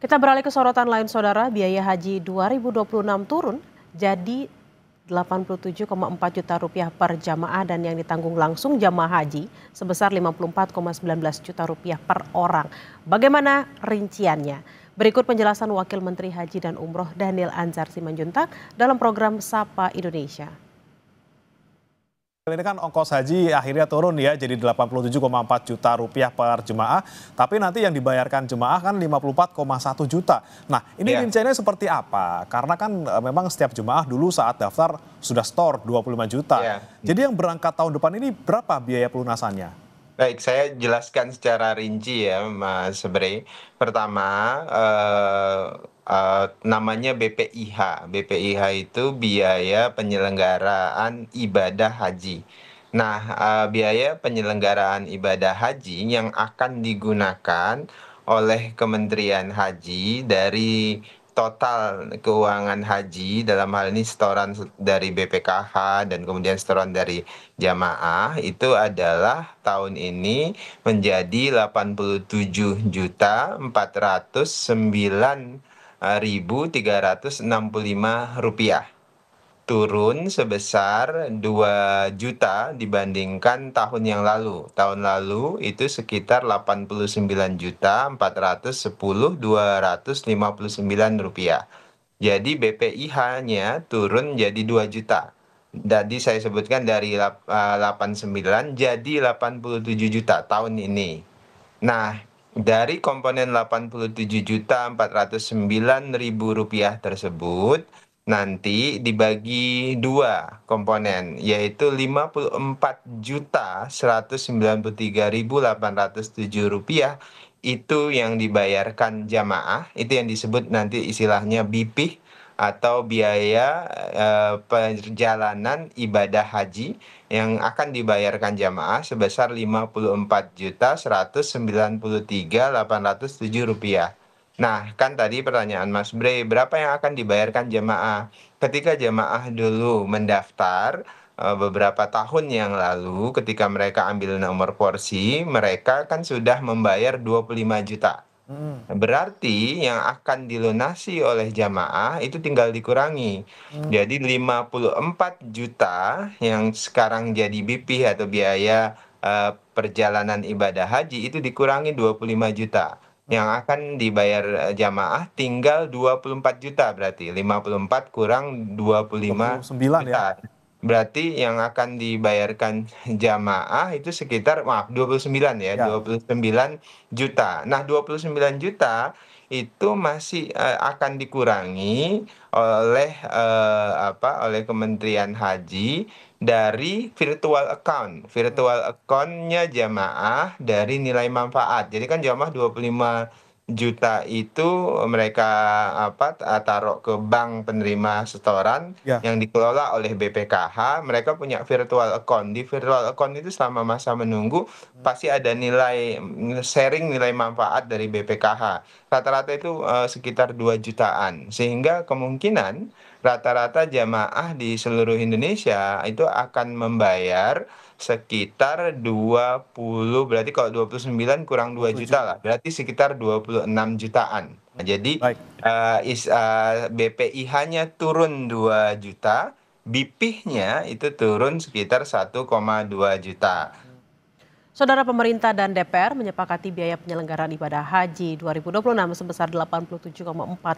Kita beralih ke sorotan lain saudara, biaya haji 2026 turun jadi 87,4 juta rupiah per jamaah dan yang ditanggung langsung jamaah haji sebesar 54,19 juta rupiah per orang. Bagaimana rinciannya? Berikut penjelasan Wakil Menteri Haji dan Umroh Daniel Anzar Simanjuntak dalam program Sapa Indonesia. Ini kan ongkos haji akhirnya turun ya jadi 87,4 juta rupiah per jemaah, tapi nanti yang dibayarkan jemaah kan 54,1 juta. Nah ini rinciannya seperti apa? Karena kan memang setiap jemaah dulu saat daftar sudah store 25 juta. Jadi yang berangkat tahun depan ini berapa biaya pelunasannya? Baik, saya jelaskan secara rinci ya Mas Bre. Pertama, namanya BPIH. BPIH itu biaya penyelenggaraan ibadah haji. Nah, biaya penyelenggaraan ibadah haji yang akan digunakan oleh Kementerian Haji dari total keuangan haji, dalam hal ini setoran dari BPKH dan kemudian setoran dari jamaah, itu adalah tahun ini menjadi 87.409.365 rupiah. Turun sebesar 2 juta dibandingkan tahun yang lalu. Tahun lalu itu sekitar 89.410.259 rupiah. Jadi BPIH-nya turun jadi 2 juta. Tadi saya sebutkan dari 89 jadi 87 juta tahun ini. Nah, dari komponen 87.409.000 rupiah tersebut, nanti dibagi dua komponen, yaitu 54.193.807 rupiah itu yang dibayarkan jamaah, itu yang disebut nanti istilahnya BIPIH atau biaya perjalanan ibadah haji yang akan dibayarkan jamaah sebesar 54.193.807 rupiah. Nah, kan tadi pertanyaan Mas Bre, berapa yang akan dibayarkan jamaah? Ketika jamaah dulu mendaftar beberapa tahun yang lalu, ketika mereka ambil nomor porsi, mereka kan sudah membayar 25 juta. Berarti yang akan dilunasi oleh jamaah itu tinggal dikurangi. Jadi 54 juta yang sekarang jadi BIPIH atau biaya perjalanan ibadah haji itu dikurangi 25 juta. Yang akan dibayar jamaah tinggal 24 juta, berarti 54 kurang 25 juta. Berarti yang akan dibayarkan jamaah itu sekitar 29 ya, 29 juta. Nah, 29 juta itu masih akan dikurangi oleh oleh Kementerian Haji dari virtual account. Virtual account-nya jamaah dari nilai manfaat. Jadi kan jamaah 25 juta itu mereka taruh ke bank penerima setoran yang dikelola oleh BPKH. Mereka punya virtual account. Di virtual account itu selama masa menunggu pasti ada nilai sharing nilai manfaat dari BPKH. Rata-rata itu sekitar 2 jutaan. Sehingga kemungkinan rata-rata jamaah di seluruh Indonesia itu akan membayar sekitar 20, berarti kalau 29 kurang 2 juta lah, berarti sekitar 26 jutaan. Nah, jadi BPIH-nya turun 2 juta, BIPIH-nya itu turun sekitar 1,2 juta. Saudara, pemerintah dan DPR menyepakati biaya penyelenggaraan ibadah haji 2026 sebesar 87,4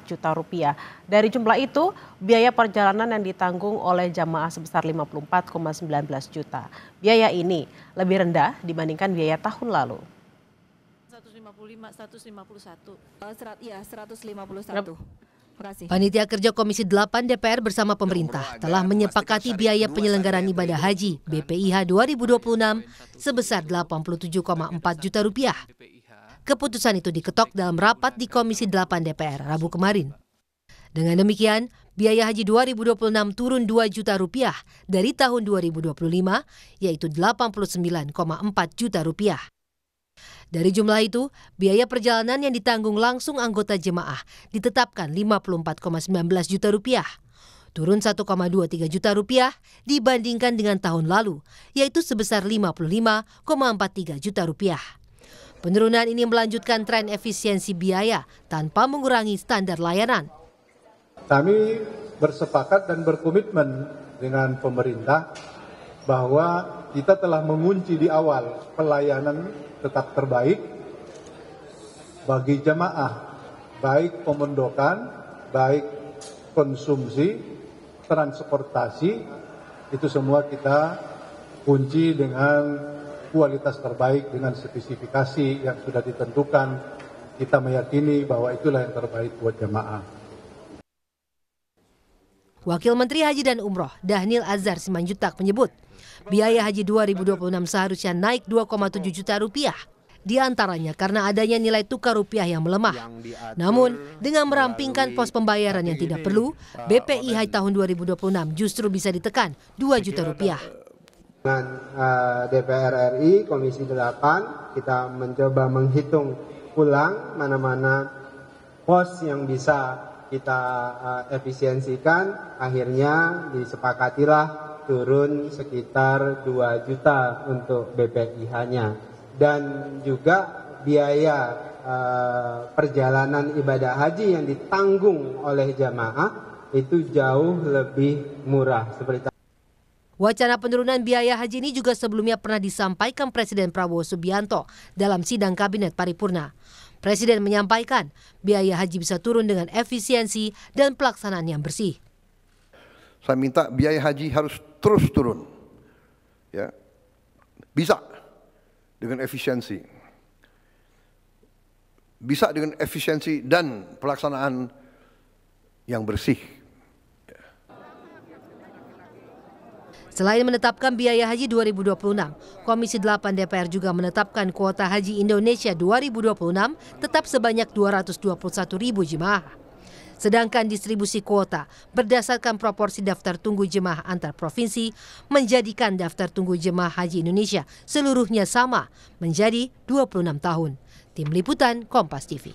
juta rupiah. Dari jumlah itu, biaya perjalanan yang ditanggung oleh jamaah sebesar 54,19 juta. Biaya ini lebih rendah dibandingkan biaya tahun lalu. 151. Panitia Kerja Komisi 8 DPR bersama pemerintah telah menyepakati biaya penyelenggaraan ibadah haji BPIH 2026 sebesar 87,4 juta rupiah. Keputusan itu diketok dalam rapat di Komisi 8 DPR Rabu kemarin. Dengan demikian, biaya haji 2026 turun 2 juta rupiah dari tahun 2025, yaitu 89,4 juta rupiah. Dari jumlah itu, biaya perjalanan yang ditanggung langsung anggota jemaah ditetapkan 54,19 juta rupiah. Turun 1,23 juta rupiah dibandingkan dengan tahun lalu, yaitu sebesar 55,43 juta rupiah. Penurunan ini melanjutkan tren efisiensi biaya tanpa mengurangi standar layanan. Kami bersepakat dan berkomitmen dengan pemerintah bahwa kita telah mengunci di awal pelayanan tetap terbaik bagi jamaah, baik pemondokan, baik konsumsi, transportasi, itu semua kita kunci dengan kualitas terbaik dengan spesifikasi yang sudah ditentukan. Kita meyakini bahwa itulah yang terbaik buat jamaah. Wakil Menteri Haji dan Umroh Dhanil Azhar Simanjuntak menyebut biaya haji 2026 seharusnya naik 2,7 juta rupiah. Di antaranya karena adanya nilai tukar rupiah yang melemah. Namun dengan merampingkan pos pembayaran yang tidak perlu, BPIH tahun 2026 justru bisa ditekan 2 juta rupiah. Dengan DPR RI Komisi 8 kita mencoba menghitung ulang mana-mana pos yang bisa kita efisiensikan, akhirnya disepakatilah turun sekitar 2 juta untuk BPIH-nya. Dan juga biaya perjalanan ibadah haji yang ditanggung oleh jamaah itu jauh lebih murah. Wacana penurunan biaya haji ini juga sebelumnya pernah disampaikan Presiden Prabowo Subianto dalam sidang Kabinet Paripurna. Presiden menyampaikan biaya haji bisa turun dengan efisiensi dan pelaksanaan yang bersih. Saya minta biaya haji harus terus turun, ya, bisa dengan efisiensi, bisa dengan efisiensi dan pelaksanaan yang bersih. Selain menetapkan biaya haji 2026, Komisi 8 DPR juga menetapkan kuota haji Indonesia 2026 tetap sebanyak 221.000 jemaah. Sedangkan distribusi kuota berdasarkan proporsi daftar tunggu jemaah antar provinsi menjadikan daftar tunggu jemaah haji Indonesia seluruhnya sama menjadi 26 tahun. Tim Liputan Kompas TV.